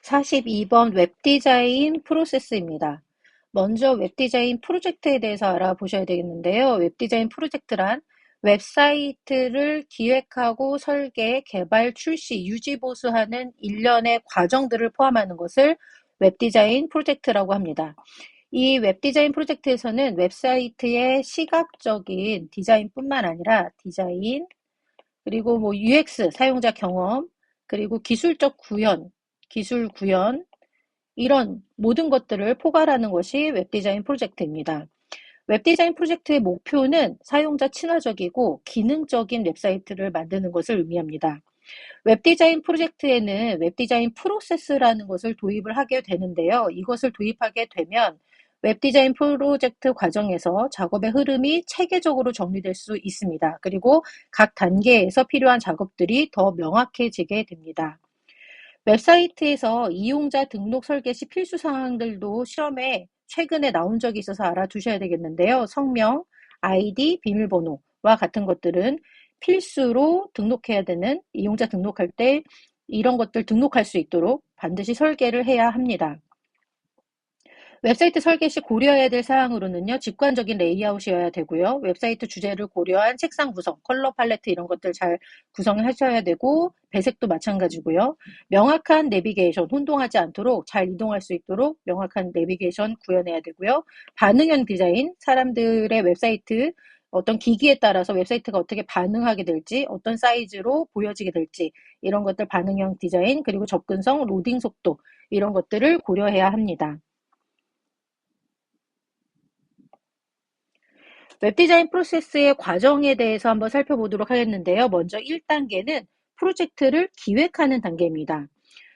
42번 웹디자인 프로세스입니다. 먼저 웹디자인 프로젝트에 대해서 알아보셔야 되겠는데요. 웹디자인 프로젝트란 웹사이트를 기획하고 설계, 개발, 출시, 유지, 보수하는 일련의 과정들을 포함하는 것을 웹디자인 프로젝트라고 합니다. 이 웹디자인 프로젝트에서는 웹사이트의 시각적인 디자인뿐만 아니라 디자인, 그리고 UX, 사용자 경험, 그리고 기술적 구현, 기술 구현, 이런 모든 것들을 포괄하는 것이 웹디자인 프로젝트입니다. 웹디자인 프로젝트의 목표는 사용자 친화적이고 기능적인 웹사이트를 만드는 것을 의미합니다. 웹디자인 프로젝트에는 웹디자인 프로세스라는 것을 도입을 하게 되는데요. 이것을 도입하게 되면 웹디자인 프로젝트 과정에서 작업의 흐름이 체계적으로 정리될 수 있습니다. 그리고 각 단계에서 필요한 작업들이 더 명확해지게 됩니다. 웹사이트에서 이용자 등록 설계 시 필수 사항들도 실험에 최근에 나온 적이 있어서 알아두셔야 되겠는데요. 성명, 아이디, 비밀번호와 같은 것들은 필수로 등록해야 되는, 이용자 등록할 때 이런 것들 등록할 수 있도록 반드시 설계를 해야 합니다. 웹사이트 설계 시 고려해야 될 사항으로는요, 직관적인 레이아웃이어야 되고요, 웹사이트 주제를 고려한 책상 구성, 컬러 팔레트 이런 것들 잘 구성하셔야 되고, 배색도 마찬가지고요. 명확한 내비게이션, 혼동하지 않도록 잘 이동할 수 있도록 명확한 내비게이션 구현해야 되고요. 반응형 디자인, 사람들의 웹사이트 어떤 기기에 따라서 웹사이트가 어떻게 반응하게 될지, 어떤 사이즈로 보여지게 될지, 이런 것들 반응형 디자인, 그리고 접근성, 로딩 속도 이런 것들을 고려해야 합니다. 웹디자인 프로세스의 과정에 대해서 한번 살펴보도록 하겠는데요. 먼저 1단계는 프로젝트를 기획하는 단계입니다.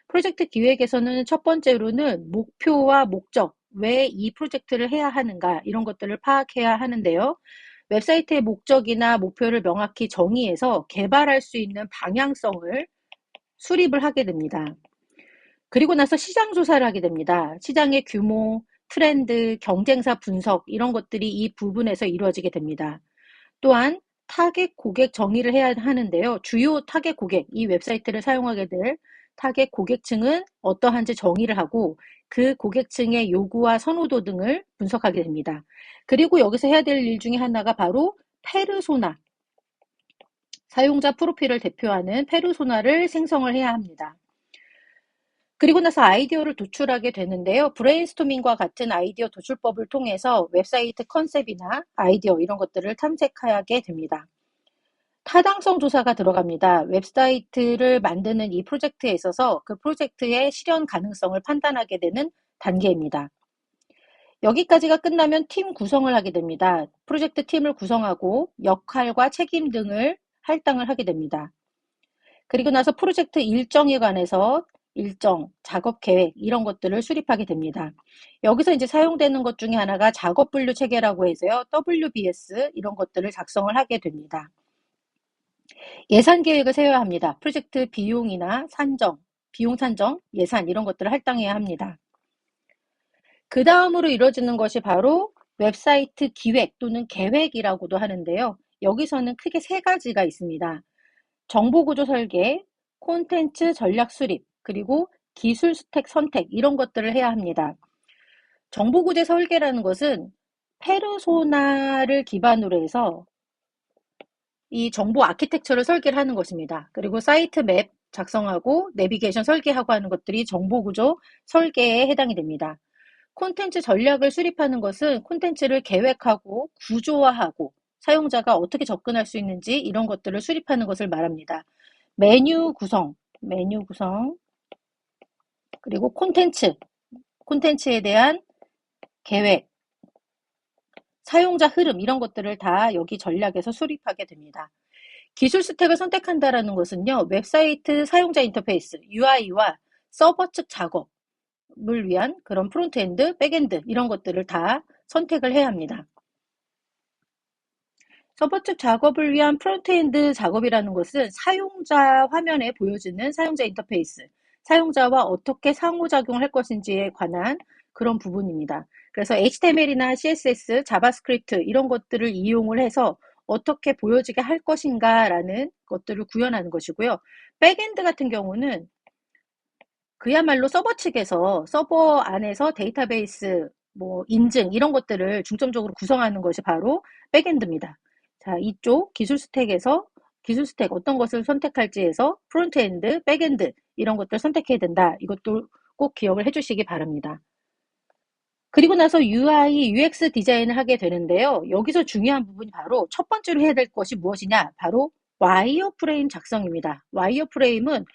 프로젝트 기획에서는 첫 번째로는 목표와 목적, 왜 이 프로젝트를 해야 하는가 이런 것들을 파악해야 하는데요. 웹사이트의 목적이나 목표를 명확히 정의해서 개발할 수 있는 방향성을 수립을 하게 됩니다. 그리고 나서 시장 조사를 하게 됩니다. 시장의 규모, 트렌드, 경쟁사 분석 이런 것들이 이 부분에서 이루어지게 됩니다. 또한 타겟 고객 정의를 해야 하는데요. 주요 타겟 고객, 이 웹사이트를 사용하게 될 타겟 고객층은 어떠한지 정의를 하고 그 고객층의 요구와 선호도 등을 분석하게 됩니다. 그리고 여기서 해야 될 일 중에 하나가 바로 페르소나, 사용자 프로필을 대표하는 페르소나를 생성을 해야 합니다. 그리고 나서 아이디어를 도출하게 되는데요. 브레인스토밍과 같은 아이디어 도출법을 통해서 웹사이트 컨셉이나 아이디어 이런 것들을 탐색하게 됩니다. 타당성 조사가 들어갑니다. 웹사이트를 만드는 이 프로젝트에 있어서 그 프로젝트의 실현 가능성을 판단하게 되는 단계입니다. 여기까지가 끝나면 팀 구성을 하게 됩니다. 프로젝트 팀을 구성하고 역할과 책임 등을 할당을 하게 됩니다. 그리고 나서 프로젝트 일정에 관해서 일정, 작업 계획 이런 것들을 수립하게 됩니다. 여기서 이제 사용되는 것 중에 하나가 작업 분류 체계라고 해서요. WBS 이런 것들을 작성을 하게 됩니다. 예산 계획을 세워야 합니다. 프로젝트 비용이나 산정, 비용 산정, 예산 이런 것들을 할당해야 합니다. 그 다음으로 이루어지는 것이 바로 웹사이트 기획 또는 계획이라고도 하는데요. 여기서는 크게 세 가지가 있습니다. 정보구조 설계, 콘텐츠 전략 수립, 그리고 기술 스택 선택 이런 것들을 해야 합니다. 정보구조 설계라는 것은 페르소나를 기반으로 해서 이 정보 아키텍처를 설계를 하는 것입니다. 그리고 사이트 맵 작성하고 내비게이션 설계하고 하는 것들이 정보구조 설계에 해당이 됩니다. 콘텐츠 전략을 수립하는 것은 콘텐츠를 계획하고 구조화하고 사용자가 어떻게 접근할 수 있는지 이런 것들을 수립하는 것을 말합니다. 메뉴 구성, 그리고 콘텐츠에 대한 계획, 사용자 흐름 이런 것들을 다 여기 전략에서 수립하게 됩니다. 기술 스택을 선택한다라는 것은요, 웹사이트 사용자 인터페이스, UI와 서버 측 작업을 위한 그런 프론트엔드, 백엔드 이런 것들을 다 선택을 해야 합니다. 서버 측 작업을 위한 프론트엔드 작업이라는 것은 사용자 화면에 보여지는 사용자 인터페이스, 사용자와 어떻게 상호작용을 할 것인지에 관한 그런 부분입니다. 그래서 HTML이나 CSS, 자바스크립트 이런 것들을 이용을 해서 어떻게 보여지게 할 것인가라는 것들을 구현하는 것이고요. 백엔드 같은 경우는 그야말로 서버 측에서 서버 안에서 데이터베이스 뭐 인증 이런 것들을 중점적으로 구성하는 것이 바로 백엔드입니다. 자, 이쪽 기술 스택 어떤 것을 선택할지에서 프론트엔드, 백엔드 이런 것들 선택해야 된다. 이것도 꼭 기억을 해주시기 바랍니다. 그리고 나서 UI, UX 디자인을 하게 되는데요. 여기서 중요한 부분이 바로 첫 번째로 해야 될 것이 무엇이냐? 바로 와이어프레임 작성입니다. 와이어프레임은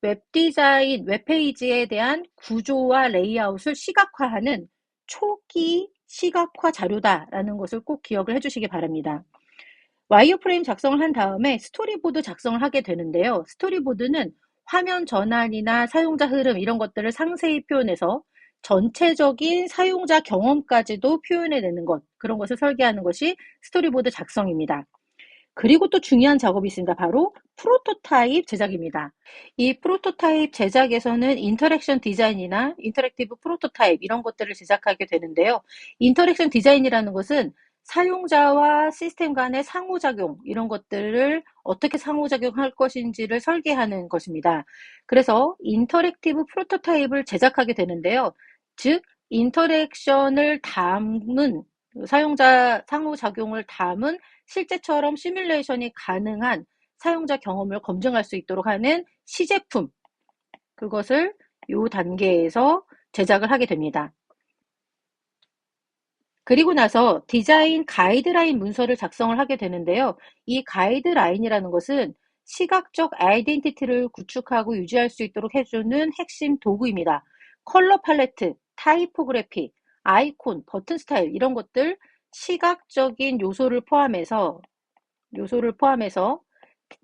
웹디자인, 웹페이지에 대한 구조와 레이아웃을 시각화하는 초기 시각화 자료다라는 것을 꼭 기억을 해주시기 바랍니다. 와이어프레임 작성을 한 다음에 스토리보드 작성을 하게 되는데요. 스토리보드는 화면 전환이나 사용자 흐름 이런 것들을 상세히 표현해서 전체적인 사용자 경험까지도 표현해내는 것, 그런 것을 설계하는 것이 스토리보드 작성입니다. 그리고 또 중요한 작업이 있습니다. 바로 프로토타입 제작입니다. 이 프로토타입 제작에서는 인터랙션 디자인이나 인터랙티브 프로토타입 이런 것들을 제작하게 되는데요. 인터랙션 디자인이라는 것은 사용자와 시스템 간의 상호작용 이런 것들을 어떻게 상호작용할 것인지를 설계하는 것입니다. 그래서 인터랙티브 프로토타입을 제작하게 되는데요. 즉 인터랙션을 담은 사용자 상호작용을 담은 실제처럼 시뮬레이션이 가능한 사용자 경험을 검증할 수 있도록 하는 시제품, 그것을 이 단계에서 제작을 하게 됩니다. 그리고 나서 디자인 가이드라인 문서를 작성을 하게 되는데요. 이 가이드라인이라는 것은 시각적 아이덴티티를 구축하고 유지할 수 있도록 해주는 핵심 도구입니다. 컬러 팔레트, 타이포그래피, 아이콘, 버튼 스타일 이런 것들 시각적인 요소를 포함해서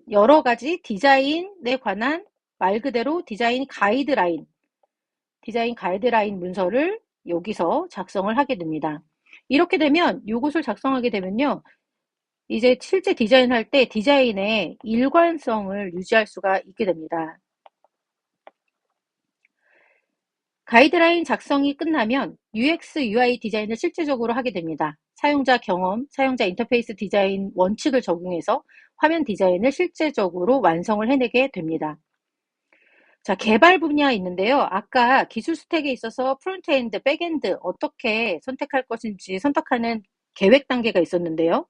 여러 가지 디자인에 관한 말 그대로 디자인 가이드라인 문서를 여기서 작성을 하게 됩니다. 이렇게 되면 이것을 작성하게 되면요. 이제 실제 디자인할 때 디자인의 일관성을 유지할 수가 있게 됩니다. 가이드라인 작성이 끝나면 UX, UI 디자인을 실제적으로 하게 됩니다. 사용자 경험, 사용자 인터페이스 디자인 원칙을 적용해서 화면 디자인을 실제적으로 완성을 해내게 됩니다. 자, 개발 분야 있는데요. 아까 기술 스택에 있어서 프론트엔드, 백엔드 어떻게 선택할 것인지 선택하는 계획 단계가 있었는데요.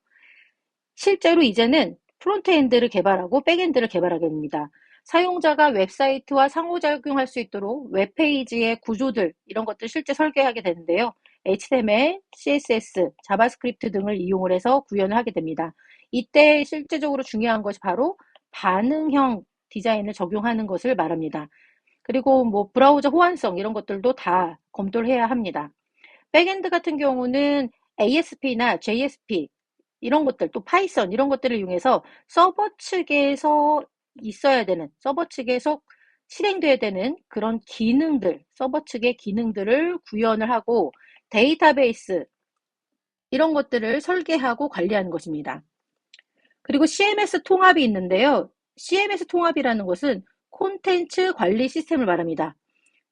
실제로 이제는 프론트엔드를 개발하고 백엔드를 개발하게 됩니다. 사용자가 웹사이트와 상호작용할 수 있도록 웹페이지의 구조들 이런 것들 실제 설계하게 되는데요. HTML, CSS, 자바스크립트 등을 이용을 해서 구현을 하게 됩니다. 이때 실제적으로 중요한 것이 바로 반응형 디자인을 적용하는 것을 말합니다. 그리고 뭐 브라우저 호환성 이런 것들도 다 검토를 해야 합니다. 백엔드 같은 경우는 ASP나 JSP 이런 것들 또 파이썬 이런 것들을 이용해서 서버 측에서 서버 측에서 실행돼야 되는 그런 기능들, 서버 측의 기능들을 구현을 하고 데이터베이스 이런 것들을 설계하고 관리하는 것입니다. 그리고 CMS 통합이 있는데요. CMS 통합이라는 것은 콘텐츠 관리 시스템을 말합니다.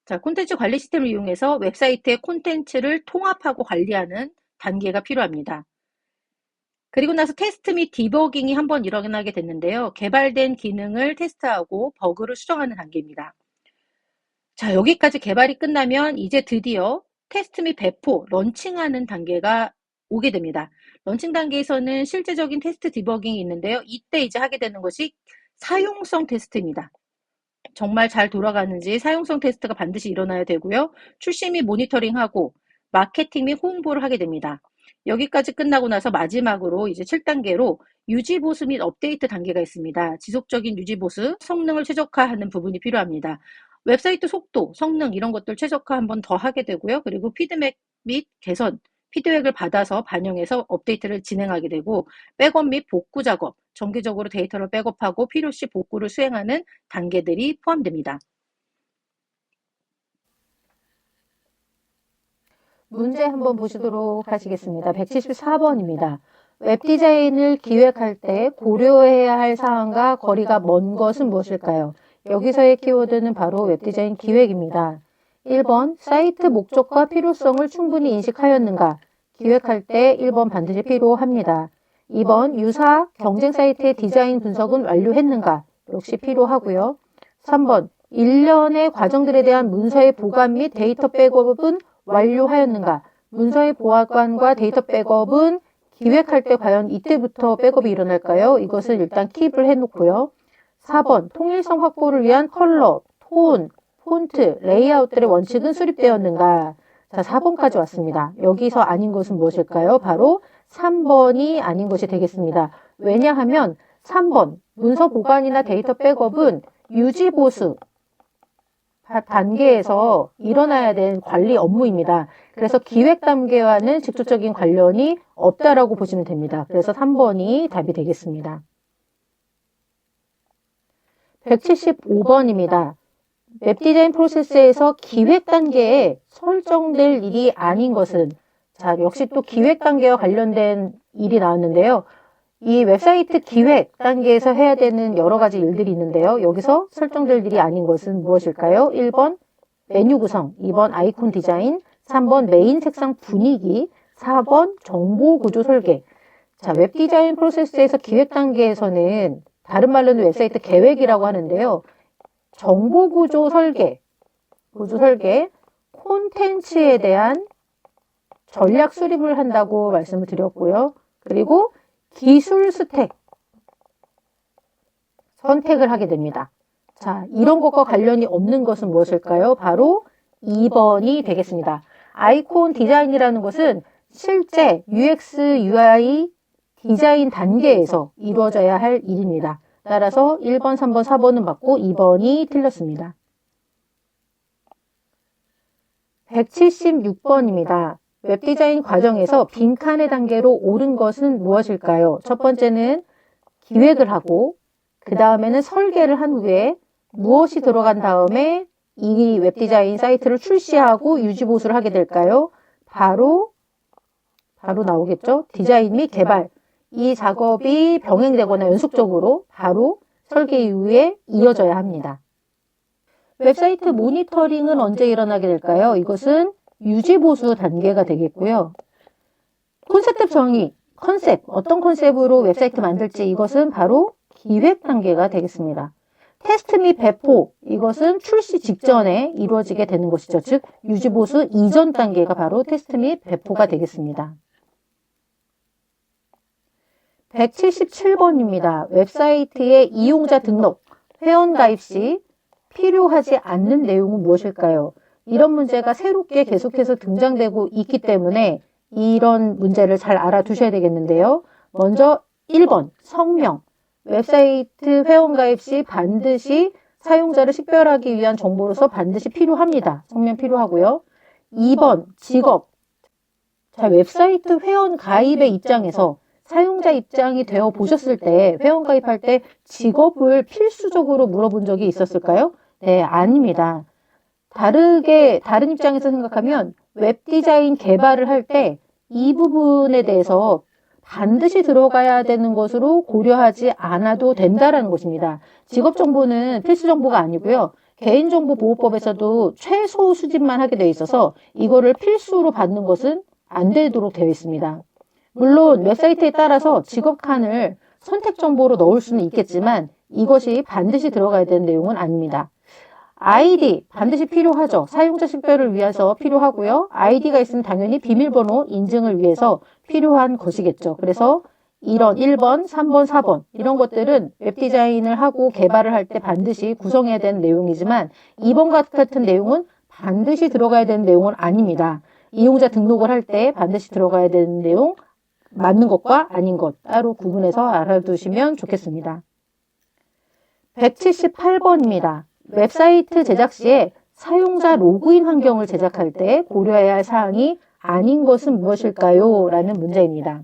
자, 콘텐츠 관리 시스템을 이용해서 웹사이트의 콘텐츠를 통합하고 관리하는 단계가 필요합니다. 그리고 나서 테스트 및 디버깅이 한번 일어나게 됐는데요. 개발된 기능을 테스트하고 버그를 수정하는 단계입니다. 자, 여기까지 개발이 끝나면 이제 드디어 테스트 및 배포, 런칭하는 단계가 오게 됩니다. 런칭 단계에서는 실제적인 테스트 디버깅이 있는데요. 이때 이제 하게 되는 것이 사용성 테스트입니다. 정말 잘 돌아가는지 사용성 테스트가 반드시 일어나야 되고요. 출시 및 모니터링하고 마케팅 및 홍보를 하게 됩니다. 여기까지 끝나고 나서 마지막으로 이제 7단계로 유지 보수 및 업데이트 단계가 있습니다. 지속적인 유지 보수, 성능을 최적화하는 부분이 필요합니다. 웹사이트 속도, 성능 이런 것들 최적화 한번 더 하게 되고요. 그리고 피드백 및 개선, 피드백을 받아서 반영해서 업데이트를 진행하게 되고 백업 및 복구 작업, 정기적으로 데이터를 백업하고 필요시 복구를 수행하는 단계들이 포함됩니다. 문제 한번 보시도록 하시겠습니다. 174번입니다. 웹디자인을 기획할 때 고려해야 할 사항과 거리가 먼 것은 무엇일까요? 여기서의 키워드는 바로 웹디자인 기획입니다. 1번, 사이트 목적과 필요성을 충분히 인식하였는가? 기획할 때 1번 반드시 필요합니다. 2번, 유사 경쟁 사이트의 디자인 분석은 완료했는가? 역시 필요하고요. 3번, 일련의 과정들에 대한 문서의 보관 및 데이터 백업은 완료하였는가? 문서의 보관과 데이터 백업은 기획할 때 과연 이때부터 백업이 일어날까요? 이것을 일단 킵을 해놓고요. 4번, 통일성 확보를 위한 컬러, 톤, 폰트, 레이아웃들의 원칙은 수립되었는가? 자, 4번까지 왔습니다. 여기서 아닌 것은 무엇일까요? 바로 3번이 아닌 것이 되겠습니다. 왜냐하면 3번, 문서 보관이나 데이터 백업은 유지 보수 단계에서 일어나야 되는 관리 업무입니다. 그래서 기획 단계와는 직접적인 관련이 없다라고 보시면 됩니다. 그래서 3번이 답이 되겠습니다. 175번입니다. 웹 디자인 프로세스에서 기획 단계에 설정될 일이 아닌 것은, 자, 역시 또 기획 단계와 관련된 일이 나왔는데요. 이 웹사이트 기획 단계에서 해야 되는 여러 가지 일들이 있는데요. 여기서 설정될 일이 아닌 것은 무엇일까요? 1번 메뉴 구성, 2번 아이콘 디자인, 3번 메인 색상 분위기, 4번 정보 구조 설계. 자, 웹 디자인 프로세스에서 기획 단계에서는 다른 말로는 웹사이트 계획이라고 하는데요. 정보 구조 설계, 콘텐츠에 대한 전략 수립을 한다고 말씀을 드렸고요. 그리고 기술 스택 선택을 하게 됩니다. 자, 이런 것과 관련이 없는 것은 무엇일까요? 바로 2번이 되겠습니다. 아이콘 디자인이라는 것은 실제 UX, UI 디자인 단계에서 이루어져야 할 일입니다. 따라서 1번, 3번, 4번은 맞고 2번이 틀렸습니다. 176번입니다. 웹디자인 과정에서 빈칸의 단계로 오른 것은 무엇일까요? 첫 번째는 기획을 하고 그 다음에는 설계를 한 후에 무엇이 들어간 다음에 이 웹디자인 사이트를 출시하고 유지보수를 하게 될까요? 바로 나오겠죠? 디자인 및 개발. 이 작업이 병행되거나 연속적으로 바로 설계 이후에 이어져야 합니다. 웹사이트 모니터링은 언제 일어나게 될까요? 이것은 유지보수 단계가 되겠고요. 콘셉트 정의, 어떤 컨셉으로 웹사이트 만들지 이것은 바로 기획 단계가 되겠습니다. 테스트 및 배포, 이것은 출시 직전에 이루어지게 되는 것이죠. 즉, 유지보수 이전 단계가 바로 테스트 및 배포가 되겠습니다. 177번입니다. 웹사이트의 이용자 등록, 회원 가입 시 필요하지 않는 내용은 무엇일까요? 이런 문제가 새롭게 계속해서 등장되고 있기 때문에 이런 문제를 잘 알아두셔야 되겠는데요. 먼저 1번, 성명. 웹사이트 회원 가입 시 반드시 사용자를 식별하기 위한 정보로서 반드시 필요합니다. 성명 필요하고요. 2번, 직업. 자, 웹사이트 회원 가입의 입장에서 사용자 입장이 되어 보셨을 때 회원 가입할 때 직업을 필수적으로 물어본 적이 있었을까요? 네, 아닙니다. 다른 입장에서 생각하면 웹 디자인 개발을 할 때 이 부분에 대해서 반드시 들어가야 되는 것으로 고려하지 않아도 된다라는 것입니다. 직업 정보는 필수 정보가 아니고요. 개인정보보호법에서도 최소 수집만 하게 되어 있어서 이거를 필수로 받는 것은 안 되도록 되어 있습니다. 물론 웹사이트에 따라서 직업 칸을 선택 정보로 넣을 수는 있겠지만 이것이 반드시 들어가야 되는 내용은 아닙니다. 아이디 반드시 필요하죠. 사용자 식별을 위해서 필요하고요. 아이디가 있으면 당연히 비밀번호 인증을 위해서 필요한 것이겠죠. 그래서 이런 1번, 3번, 4번 이런 것들은 웹디자인을 하고 개발을 할 때 반드시 구성해야 되는 내용이지만 2번 같은 내용은 반드시 들어가야 되는 내용은 아닙니다. 이용자 등록을 할 때 반드시 들어가야 되는 내용, 맞는 것과 아닌 것 따로 구분해서 알아두시면 좋겠습니다. 178번입니다. 웹사이트 제작 시에 사용자 로그인 환경을 제작할 때 고려해야 할 사항이 아닌 것은 무엇일까요? 라는 문제입니다.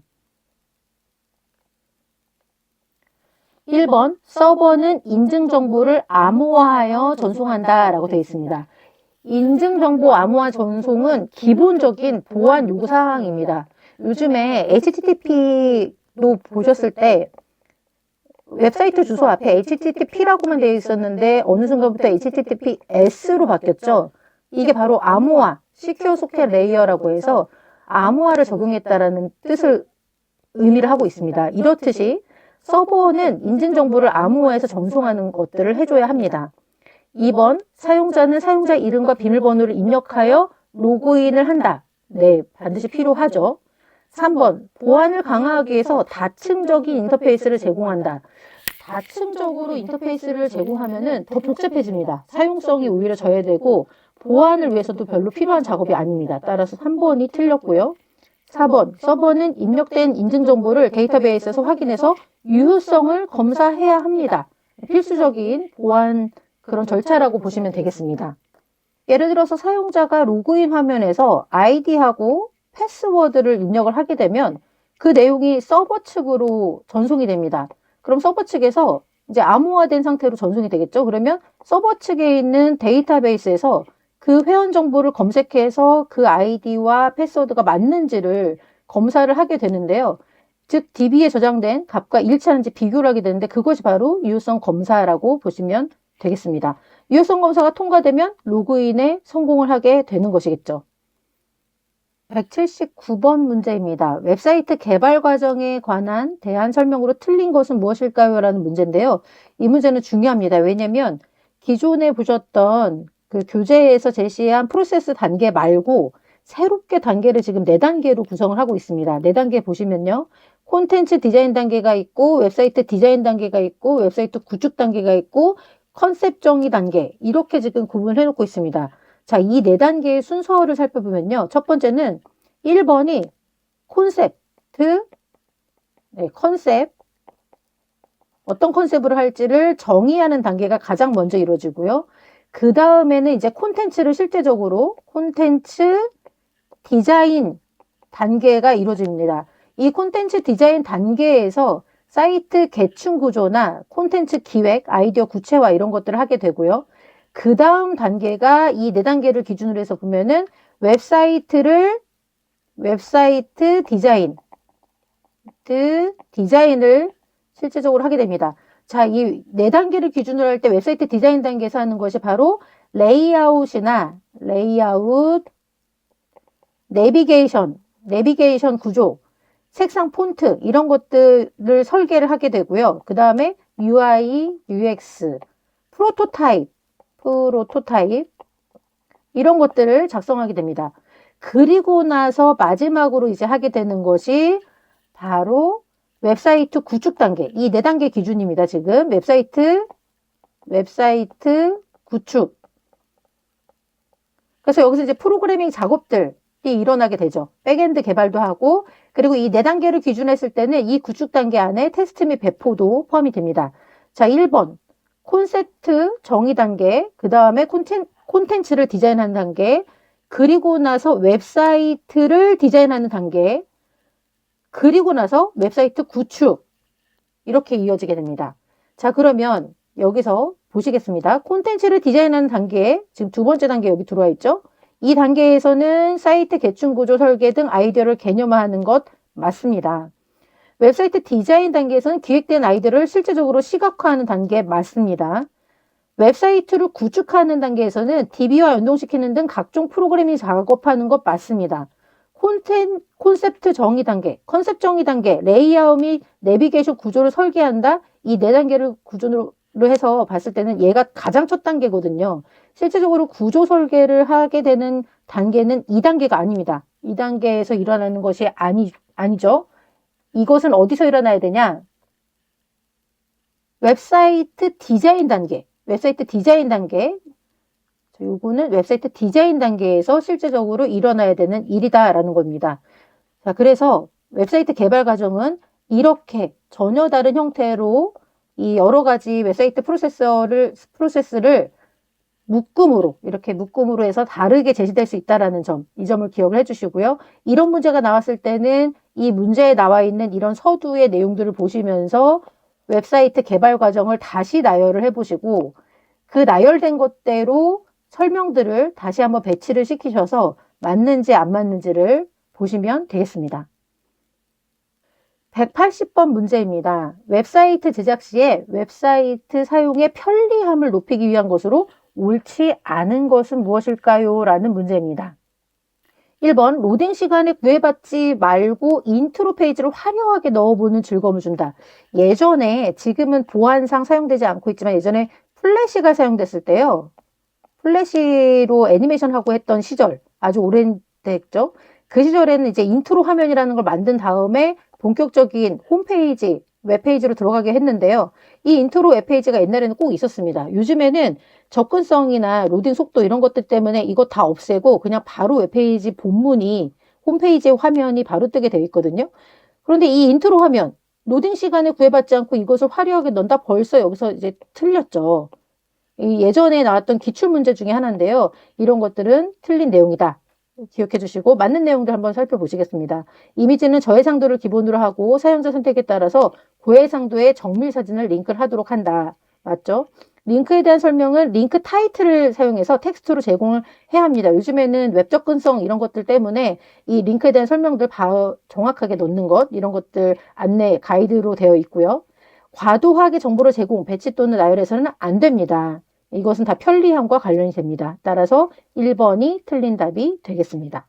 1번, 서버는 인증 정보를 암호화하여 전송한다 라고 되어 있습니다. 인증 정보 암호화 전송은 기본적인 보안 요구 사항입니다. 요즘에 HTTP로 보셨을 때 웹사이트 주소 앞에 HTTP라고만 되어 있었는데 어느 순간부터 HTTPS로 바뀌었죠. 이게 바로 암호화, 시큐어 소켓 레이어라고 해서 암호화를 적용했다라는 의미를 하고 있습니다. 이렇듯이 서버는 인증 정보를 암호화해서 전송하는 것들을 해줘야 합니다. 2번, 사용자는 사용자 이름과 비밀번호를 입력하여 로그인을 한다. 네, 반드시 필요하죠. 3번, 보안을 강화하기 위해서 다층적인 인터페이스를 제공한다. 다층적으로 인터페이스를 제공하면은 더 복잡해집니다. 사용성이 오히려 저해되고 보안을 위해서도 별로 필요한 작업이 아닙니다. 따라서 3번이 틀렸고요. 4번, 서버는 입력된 인증정보를 데이터베이스에서 확인해서 유효성을 검사해야 합니다. 필수적인 보안 그런 절차라고 보시면 되겠습니다. 예를 들어서 사용자가 로그인 화면에서 아이디하고 패스워드를 입력을 하게 되면 그 내용이 서버 측으로 전송이 됩니다. 그럼 서버 측에서 이제 암호화된 상태로 전송이 되겠죠. 그러면 서버 측에 있는 데이터베이스에서 그 회원 정보를 검색해서 그 아이디와 패스워드가 맞는지를 검사를 하게 되는데요. 즉 DB에 저장된 값과 일치하는지 비교를 하게 되는데 그것이 바로 유효성 검사라고 보시면 되겠습니다. 유효성 검사가 통과되면 로그인에 성공을 하게 되는 것이겠죠. 179번 문제입니다. 웹사이트 개발 과정에 관한 대안 설명으로 틀린 것은 무엇일까요? 라는 문제인데요. 이 문제는 중요합니다. 왜냐하면 기존에 보셨던 그 교재에서 제시한 프로세스 단계 말고 새롭게 단계를 지금 4단계로 구성을 하고 있습니다. 4단계 보시면요. 콘텐츠 디자인 단계가 있고 웹사이트 디자인 단계가 있고 웹사이트 구축 단계가 있고 컨셉 정의 단계 이렇게 지금 구분해 놓고 있습니다. 자, 이 4단계의 순서를 살펴보면요. 첫 번째는 1번이 콘셉트, 컨셉, 어떤 컨셉으로 할지를 정의하는 단계가 가장 먼저 이루어지고요. 그 다음에는 이제 콘텐츠를 실제적으로 콘텐츠 디자인 단계가 이루어집니다. 이 콘텐츠 디자인 단계에서 사이트 개충 구조나 콘텐츠 기획, 아이디어 구체화 이런 것들을 하게 되고요. 그 다음 단계가 이 4단계를 기준으로 해서 보면은 웹사이트 디자인을 실제적으로 하게 됩니다. 자, 이 4단계를 기준으로 할 때 웹사이트 디자인 단계에서 하는 것이 바로 레이아웃, 내비게이션 구조, 색상 폰트 이런 것들을 설계를 하게 되고요. 그 다음에 UI, UX, 프로토타입 이런 것들을 작성하게 됩니다. 그리고 나서 마지막으로 이제 하게 되는 것이 바로 웹사이트 구축 단계. 이 4단계 기준입니다. 지금 웹사이트 구축. 그래서 여기서 이제 프로그래밍 작업들이 일어나게 되죠. 백엔드 개발도 하고 그리고 이 4단계를 기준했을 때는 이 구축 단계 안에 테스트 및 배포도 포함이 됩니다. 자, 1번 콘셉트 정의 단계, 그 다음에 콘텐츠를 디자인하는 단계, 그리고 나서 웹사이트를 디자인하는 단계, 그리고 나서 웹사이트 구축 이렇게 이어지게 됩니다. 자, 그러면 여기서 보시겠습니다. 콘텐츠를 디자인하는 단계에 지금 2번째 단계 여기 들어와 있죠. 이 단계에서는 사이트 개충 구조 설계 등 아이디어를 개념화하는 것 맞습니다. 웹사이트 디자인 단계에서는 기획된 아이디어를 실제적으로 시각화하는 단계 맞습니다. 웹사이트를 구축하는 단계에서는 DB와 연동시키는 등 각종 프로그래밍 작업하는 것 맞습니다. 콘셉트 정의 단계, 컨셉 정의 단계, 레이아웃 및 내비게이션 구조를 설계한다. 이 4단계를 기준으로 해서 봤을 때는 얘가 가장 첫 단계거든요. 실제적으로 구조 설계를 하게 되는 단계는 2단계가 아닙니다. 2단계에서 일어나는 것이 아니죠. 이것은 어디서 일어나야 되냐? 웹사이트 디자인 단계. 요거는 웹사이트 디자인 단계에서 실제적으로 일어나야 되는 일이다라는 겁니다. 자, 그래서 웹사이트 개발 과정은 이렇게 전혀 다른 형태로 이 여러 가지 웹사이트 프로세스를 이렇게 묶음으로 해서 다르게 제시될 수 있다는 점, 이 점을 기억을 해주시고요. 이런 문제가 나왔을 때는 이 문제에 나와 있는 이런 서두의 내용들을 보시면서 웹사이트 개발 과정을 다시 나열을 해보시고 그 나열된 것대로 설명들을 다시 한번 배치를 시키셔서 맞는지 안 맞는지를 보시면 되겠습니다. 180번 문제입니다. 웹사이트 제작 시에 웹사이트 사용의 편리함을 높이기 위한 것으로 옳지 않은 것은 무엇일까요? 라는 문제입니다. 1번 로딩 시간에 구애받지 말고 인트로 페이지를 화려하게 넣어보는 즐거움을 준다. 지금은 보안상 사용되지 않고 있지만 예전에 플래시가 사용됐을 때요. 플래시로 애니메이션 하고 했던 시절, 아주 오래됐죠. 그 시절에는 이제 인트로 화면이라는 걸 만든 다음에 본격적인 홈페이지, 웹페이지로 들어가게 했는데요. 이 인트로 웹페이지가 옛날에는 꼭 있었습니다. 요즘에는 접근성이나 로딩 속도 이런 것들 때문에 이거 다 없애고 그냥 바로 웹페이지 본문이 홈페이지 화면이 바로 뜨게 되어 있거든요. 그런데 이 인트로 화면, 로딩 시간에 구애받지 않고 이것을 화려하게 넣는다 벌써 여기서 이제 틀렸죠. 예전에 나왔던 기출문제 중에 하나인데요. 이런 것들은 틀린 내용이다. 기억해 주시고 맞는 내용들 한번 살펴보시겠습니다. 이미지는 저해상도를 기본으로 하고 사용자 선택에 따라서 고해상도의 정밀 사진을 링크를 하도록 한다. 맞죠? 링크에 대한 설명은 링크 타이틀을 사용해서 텍스트로 제공을 해야 합니다. 요즘에는 웹 접근성 이런 것들 때문에 이 링크에 대한 설명들 정확하게 넣는 것 이런 것들 안내 가이드로 되어 있고요. 과도하게 정보를 제공, 배치 또는 나열해서는 안 됩니다. 이것은 다 편리함과 관련이 됩니다. 따라서 1번이 틀린 답이 되겠습니다.